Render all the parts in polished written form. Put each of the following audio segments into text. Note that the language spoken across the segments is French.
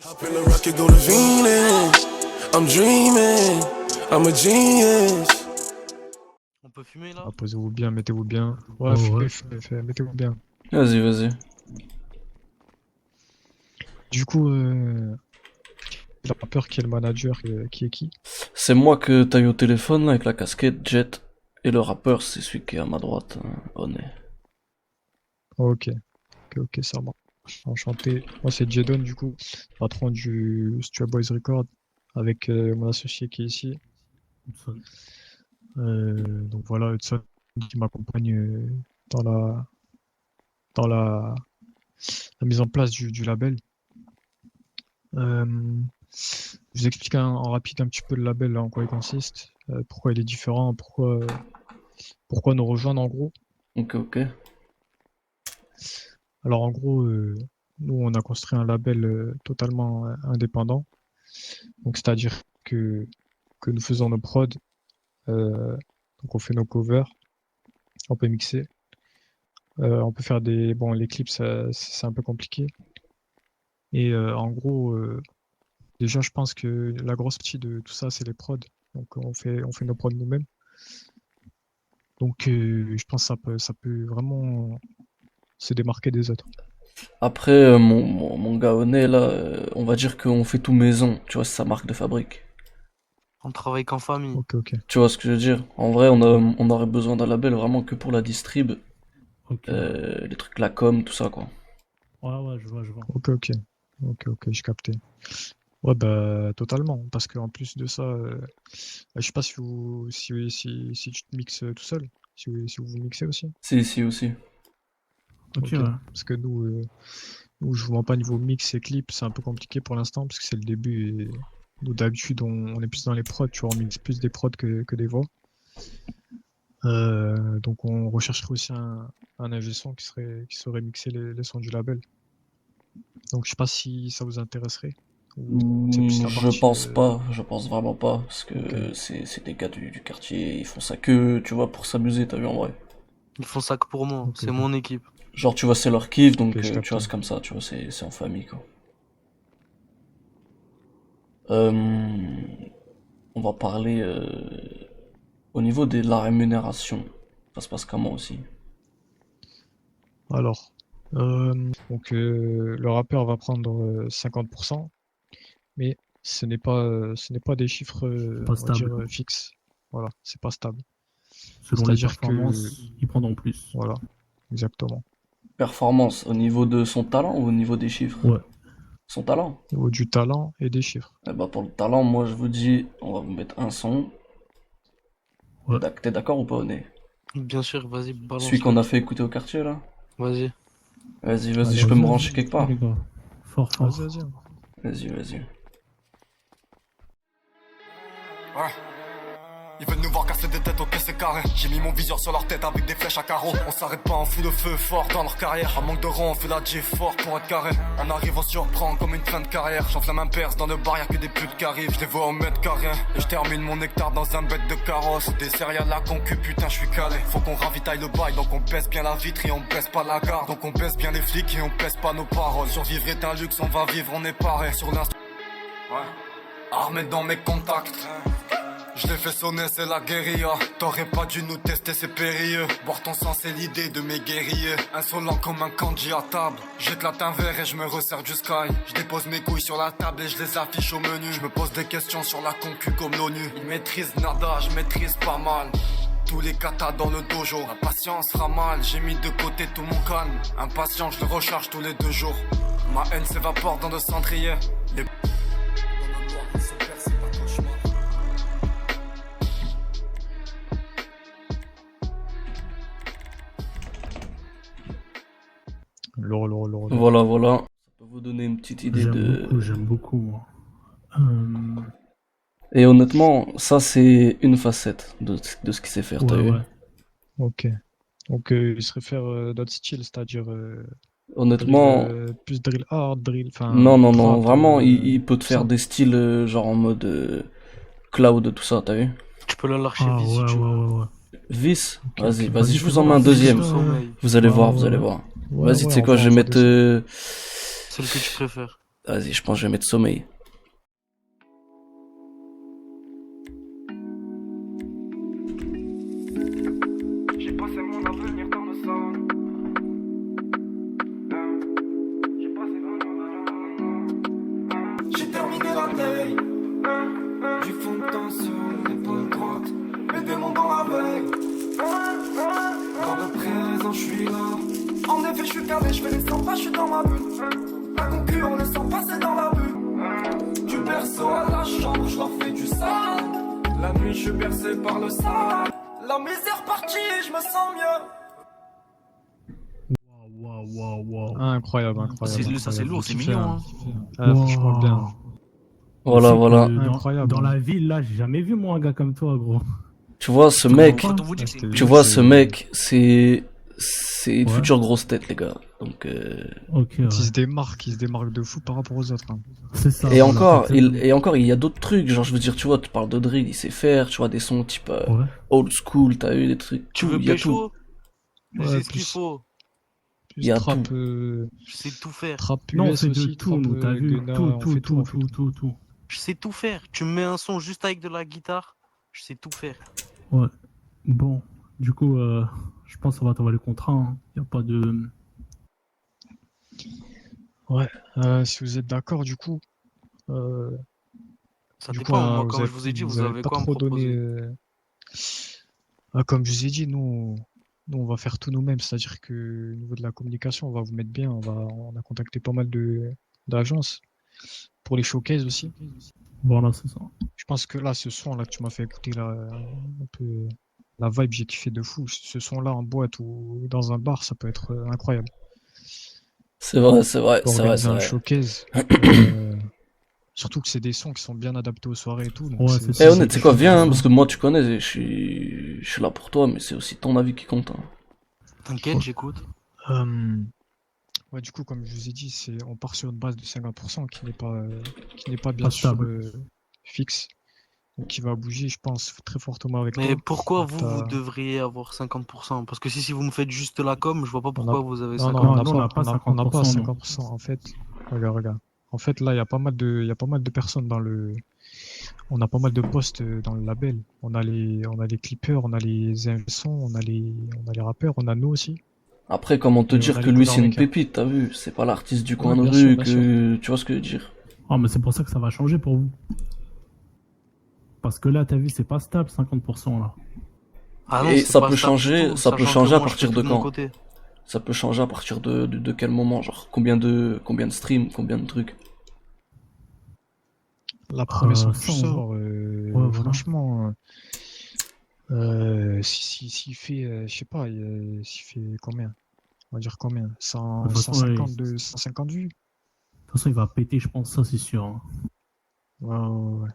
Hop in the rocket, go to Venus. I'm dreaming, I'm a genius. On peut fumer là? Ah, posez-vous bien, mettez-vous bien. Ouais, Oh, fumez, ouais. fumez, mettez-vous bien. Vas-y, vas-y. Du coup, le rappeur qui est le manager, qui est qui? C'est moi que t'as eu au téléphone là, avec la casquette, Jet. Et le rappeur, c'est celui qui est à ma droite, Oné. Ok, ok, ça marche. Enchanté. Moi, c'est Jedon, du coup, patron du Studio Boys Record, avec mon associé qui est ici. Donc voilà, Hudson qui m'accompagne dans la mise en place du label. Je vous explique en rapide un petit peu le label, là, en quoi il consiste, pourquoi il est différent, pourquoi nous rejoindre en gros. Ok, ok. Alors en gros, nous on a construit un label totalement indépendant. Donc c'est-à-dire que nous faisons nos prods, donc on fait nos covers, on peut mixer, on peut faire des... Bon, les clips c'est un peu compliqué. Et en gros, déjà je pense que la grosse partie de tout ça c'est les prods. Donc on fait nos prods nous-mêmes. Donc je pense que ça peut vraiment se démarquer des autres. Après, mon gars Oné là, on va dire qu'on fait tout maison, tu vois, c'est sa marque de fabrique. On travaille qu'en famille. Ok, ok. Tu vois ce que je veux dire? En vrai, on aurait besoin d'un label vraiment que pour la distrib, Ok. les trucs, la com, tout ça quoi. Ouais, je vois. Ok, j'ai capté. Ouais, bah, totalement. Parce qu'en plus de ça, je sais pas si tu te mixes tout seul. Si vous vous mixez aussi. Si, ici aussi. Ok, ouais. Parce que nous, je vous mens pas niveau mix et clip, c'est un peu compliqué pour l'instant, parce que c'est le début. Et nous, d'habitude, on est plus dans les prods, tu vois, on mixe plus des prods que des voix. Donc on rechercherait aussi un ingé son qui saurait mixer les sons du label. Donc je sais pas si ça vous intéresserait. Ou c'est plus la Je partie, pense pas, je pense vraiment pas, parce que Ok. c'est des gars du quartier, ils font ça que, tu vois, pour s'amuser, t'as vu en vrai. Ils font ça que pour moi, Ok, c'est ok. mon équipe. Genre, tu vois, c'est leur kiff, donc Ok, je tu vois, capte. c'est comme ça, tu vois, c'est en famille quoi. Euh, on va parler au niveau de la rémunération. Ça se passe comment aussi? Alors, donc le rappeur va prendre 50%, mais ce n'est pas des chiffres, Pas on va dire, stable. fixes. Voilà, c'est pas stable. Selon les C'est-à-dire que, performances, ils prendront plus. voilà, exactement. Performance au niveau de son talent ou au niveau des chiffres? Ouais. Son talent? Au niveau du talent et des chiffres. Eh bah pour le talent, moi je vous dis, on va vous mettre un son. Ouais. T'es d'accord ou pas, Oné? Bien sûr, vas-y, Celui qu'on balance-le. a fait écouter au quartier là? Vas-y. Vas-y, je Allez, peux me Vas-y, brancher quelque part? les gars. Fort. vas-y. Vas-y. Ouais. Ils veulent nous voir casser des têtes au caisse carré. J'ai mis mon viseur sur leur tête avec des flèches à carreaux. On s'arrête pas, on fout le feu fort dans leur carrière. À manque de rond, on fait la G fort pour être carré. On arrive, on surprend comme une fin de carrière. J'enflamme un perce dans le bar, y'a que des putes qui arrivent. Je les vois au mètre carré. Et je termine mon hectare dans un bête de carrosse. Des céréales la concu, putain, je suis calé. Faut qu'on ravitaille le bail, donc on baisse bien la vitre et on baisse pas la garde. Donc on baisse bien les flics et on baisse pas nos paroles. Survivre est un luxe, on va vivre, on est paré. Sur l'instant. Ouais. Armé dans mes contacts. Je l'ai fait sonner, c'est la guérilla. T'aurais pas dû nous tester, c'est périlleux. Boire ton sang, c'est l'idée de mes guerriers. Insolent comme un kanji à table. J'éclate un verre et je me resserre du sky. Je dépose mes couilles sur la table et je les affiche au menu. Je me pose des questions sur la concu comme l'ONU. Ils maîtrisent nada, je maîtrise pas mal. Tous les katas dans le dojo. La patience sera mal, j'ai mis de côté tout mon calme. Impatient, je le recharge tous les 2 jours. Ma haine s'évapore dans le cendrier. Les... Lourd. Voilà. Ça peut vous donner une petite idée J'aime beaucoup, moi. Et honnêtement, ça c'est une facette de ce qu'il sait faire, t'as vu? Ouais. Ok. Donc il se réfère d'autres styles, c'est-à-dire Honnêtement, plus drill hard, drill, enfin non, rap, vraiment, il peut te tout faire ça. des styles genre en mode cloud, tout ça, t'as vu? Tu peux la Ah, l'archiver si tu veux. ouais. Vice, Ok, vas-y, ok. vas-y, je vous en fais mets un voir, deuxième. Sous sommeil. Vous allez Ouais, voir, ouais, vous allez ouais. voir. Ouais, Vas-y, tu ouais, sais quoi, je vais on voit mettre des- Celle que tu préfères. Vas-y, je pense que je vais mettre sommeil. J'ai passé mon avenir dans le sang. J'ai terminé la veille. Du fond de teint sur l'épaule droite. Mes démons dans la veille. Dans le présent, je suis là. En effet, je suis calé, je fais les 100 pas, je suis dans ma bulle. La concurrence ne sent passer dans la bulle. Du berceau à la chambre, je leur fais du sale. La nuit, je suis bercé par le sale. La misère partie, je me sens mieux. Waouh. Incroyable, incroyable. Ça, c'est incroyable. lourd, c'est Kiffé, mignon, hein. Franchement bien. Voilà, C'est que voilà. Incroyable. Dans la ville, là, j'ai jamais vu moi un gars comme toi, gros. Tu vois, ce mec, Quand on vous dit que c'est Tu tu vois, ce mec, c'est une Ouais. future grosse tête, les gars. Donc, Ok, ouais. Qui se démarque de fou par rapport aux autres. Hein. C'est ça. et voilà, encore, c'est- il y a d'autres trucs. Genre, je veux dire, tu vois, tu parles de drill, il sait faire. Tu vois, des sons type Ouais. old school, t'as eu des trucs. Tu tout, veux il y a tout. pécho? Je Ouais, sais ce qu'il plus- faut. Plus Il y a trap, tout. Je sais tout faire. trap Non, on US fait de aussi, tout, trap nous, t'as vu. Gunna, on fait tout, on fait tout. Tout. Je sais tout faire. Tu me mets un son juste avec de la guitare, je sais tout faire. Ouais. Bon, du coup, je pense qu'on va t'envoyer le contrat. Hein. Y a pas de. Si vous êtes d'accord, du coup, Ça du coup, dépend. Moi, vous comme avez- je vous ai dit, vous avez avez pas quoi à me trop donné. proposer? Comme je vous ai dit, nous, on va faire tout nous-mêmes. C'est-à-dire que au niveau de la communication, on va vous mettre bien. On a contacté pas mal d'agences pour les showcases aussi. Voilà, c'est ça. Je pense que là, ce son là que tu m'as fait écouter là, un peu la vibe, j'ai kiffé de fou. Ce son-là en boîte ou dans un bar, ça peut être incroyable. C'est vrai, c'est vrai, Pour c'est vrai, organiser c'est un vrai. showcase. Surtout que c'est des sons qui sont bien adaptés aux soirées et tout. Donc Ouais, c'est- c'est Eh, ça. honnête, c'est quoi, viens, hein, parce que moi, tu connais, je suis là pour toi, mais c'est aussi ton avis qui compte. Hein. T'inquiète, j'écoute. Ouais, du coup, comme je vous ai dit, on part sur une base de 50% qui n'est pas bien Pas sûr stable. fixe. Donc qui va bouger, je pense, très fortement avec Mais toi. pourquoi Donc, vous t'as- devriez avoir 50%? Parce que si vous me faites juste la com, je vois pas pourquoi vous avez Non, 50%. non, on Non, n'a nous, on n'a pas on n'a pas 50%, 50%. En fait, regarde. En fait, là, il y a pas mal de personnes on a pas mal de postes dans le label. On a les clippers, on a les ingé-sons, on a les rappeurs, on a nous aussi. Après, comment te Et on dire a que les lui, c'est une couleurs pépite, t'as vu? C'est pas l'artiste du coin Ouais, de bien sûr, rue bien que. Tu vois ce que je veux dire? Ah, mais c'est pour ça que ça va changer pour vous. Parce que là, t'as vu, c'est pas stable, 50% là. Ah non, Et c'est ça pas peut stable du changer, tout, ça peut sachant changer que à moi, je partir fais de tout mon quand? côté. Ça peut changer à partir de quel moment? Genre, combien de streams, combien de trucs? La première son que ça, je on sors, voilà. franchement, s'il fait, je sais pas, s'il fait combien? On va dire combien? De toute façon, 150 vues? De toute façon, il va péter, je pense, ça, c'est sûr. Hein. Ouais.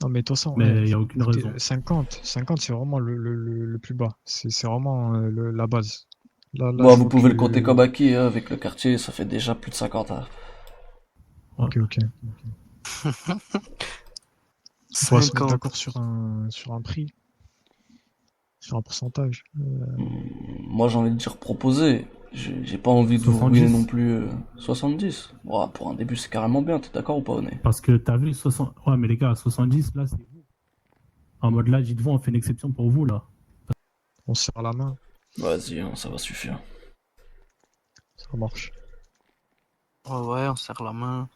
Non, mais de toute façon, Mais ouais, il y a aucune écoutez, raison. 50, c'est vraiment le plus bas. C'est vraiment la base. Là, Bon, je vous vois pouvez le que- compter comme acquis, hein, avec le quartier, ça fait déjà plus de 50 ans. Ok. On va se mettre 50. d'accord sur un prix, sur un pourcentage. Moi, j'ai envie de dire proposer. J'ai pas envie de vous 70. ruiner non plus 70. Ouais, pour un début, c'est carrément bien, t'es d'accord ou pas, Oné? Parce que t'as vu, 60... Ouais, mais les gars, à 70, là, c'est vous. En mode là, dites-vous, on fait une exception pour vous, là. On se serre la main, Vas-y, hein, ça va suffire. ça marche. Ouais, on serre la main.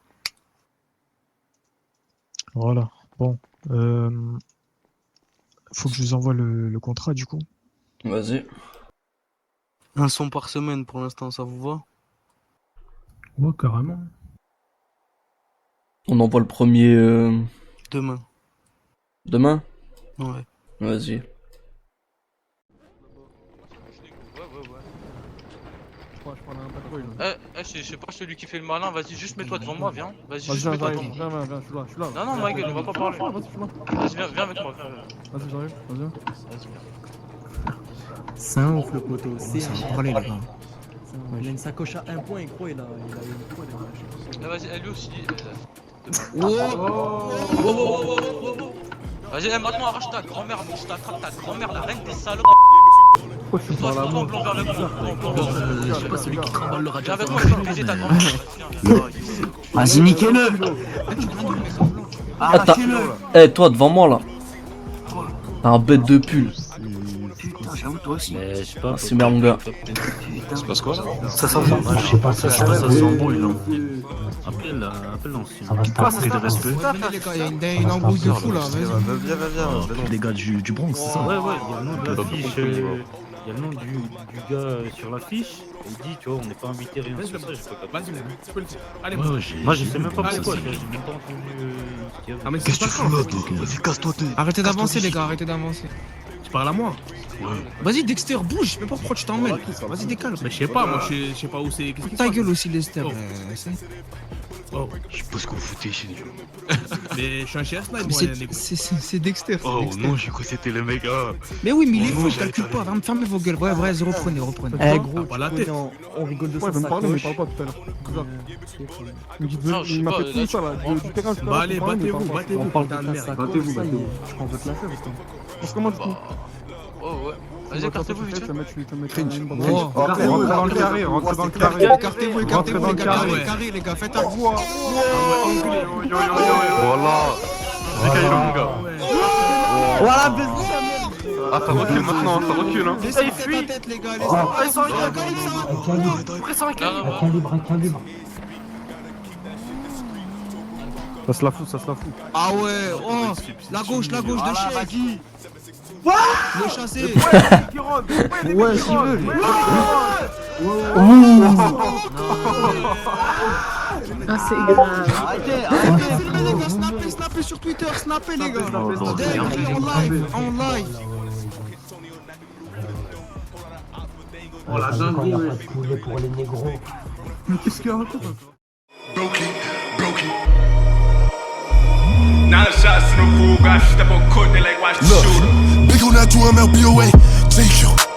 Voilà. Bon, faut que je vous envoie le contrat du coup. Vas-y. Un son par semaine pour l'instant, ça vous va? Ouais, carrément. On envoie le premier Demain. demain? Ouais. Vas-y. Je sais pas celui qui fait le malin, vas-y, juste mets-toi devant moi, viens. Vas-y, Vas-y, juste mets-toi devant j'arrive, moi. viens, je suis là. Non, ma gueule, on va pas parler. Vas-y, je suis là. Vas-y, viens avec moi. Vas-y, j'arrive, vas-y. C'est un ouf le poteau, c'est un parler les gars. Il a une sacoche à 1 point, gros, il a une fois de Vas-y, elle lui aussi. Oh. Vas-y, maintenant arrache ta grand-mère, mon je t'attrape ta grand-mère, la reine des salauds. Pourquoi tu parles à moi? Blanc vers le blanc. Je sais pas, celui qui trimballe le Viens radiateur. avec moi, je vais baiser ta grand-mère. Vas-y, niquez-le. Ah, eh, toi, devant moi, là. T'as un bête de pull. Putain, j'avoue, toi aussi. Je sais pas. Ah, c'est merde, mon gars. Ça passe quoi là? Ça sent bon. Je sais pas, ça sent bon, il appelle l'ancien. Manquer de respect. Venez les gars, il y a une embrouille de fou là, vas-y. Les gars du Bronx, c'est ça? Ouais, il y a le nom de l'affiche. Il y a le nom du gars sur l'affiche. Il dit, tu vois, on n'est pas invité, rien. C'est ça, j'ai pas capté. Vas-y, tu peux le faire. Allez, Moi, je sais même pas Allez, pourquoi. vas-y. J'ai même pas entendu ce qu'il y avait. Ah, mais Qu'est-ce que tu fous là, toi? Vas-y, casse-toi, t'es. Arrêtez d'avancer les gars, arrêtez d'avancer. Tu parles à moi? Vas-y Dexter, bouge, je sais pas pourquoi tu t'emmènes. Vas-y décale. Mais je sais pas, moi je sais pas où c'est. Qu'est-ce qui se Ta passe? gueule aussi Lester. Oh. Oh, Je sais pas ce que vous foutez ici. mais je suis un chien snipe, Mais moi, les gars. c'est Dexter. c'est Oh Dexter. non, j'ai cru que c'était les mecs. Ah. Mais oui, mais il est Oh, fou, j'allais calcule pas, fermez vos gueules. Ouais, reprenez. Eh gros, pas la tu tête. connais, on rigole de ça. Ouais, il va me parler, mais il parle pas tout à l'heure. Non, je sais Il m'a pas, fait tout ça là, du terrain. Bah allez, battez-vous, On parle de putain de ta merde. sacoche, ça y est. Je crois qu'on veut te la faire, putain. Parce que comment du coup? Oh ouais. Vas-y, écartez-vous vite fait. Oh. Rentrez dans le carré, rentrez dans le carré. Écartez-vous, Rentrez dans les le gars, carré. carré les gars, faites un Voilà. Décaille mon gars. Voilà, baisse Ah, ça recule maintenant, ça recule hein. Laissez fuir ta tête les gars, laissez. Ça se la fout, ça se la fout. Ah ouais, oh, la gauche de chèque. Le chassé. Ouais, s'il veut. Ah, c'est grave. Filmez les gars, snappez sur Twitter, snappez les gars. En live. Oh la dinguerie, pour les négros. Mais qu'est-ce qu'il y a encore? Look, big on that 2 MLBOA, JQ.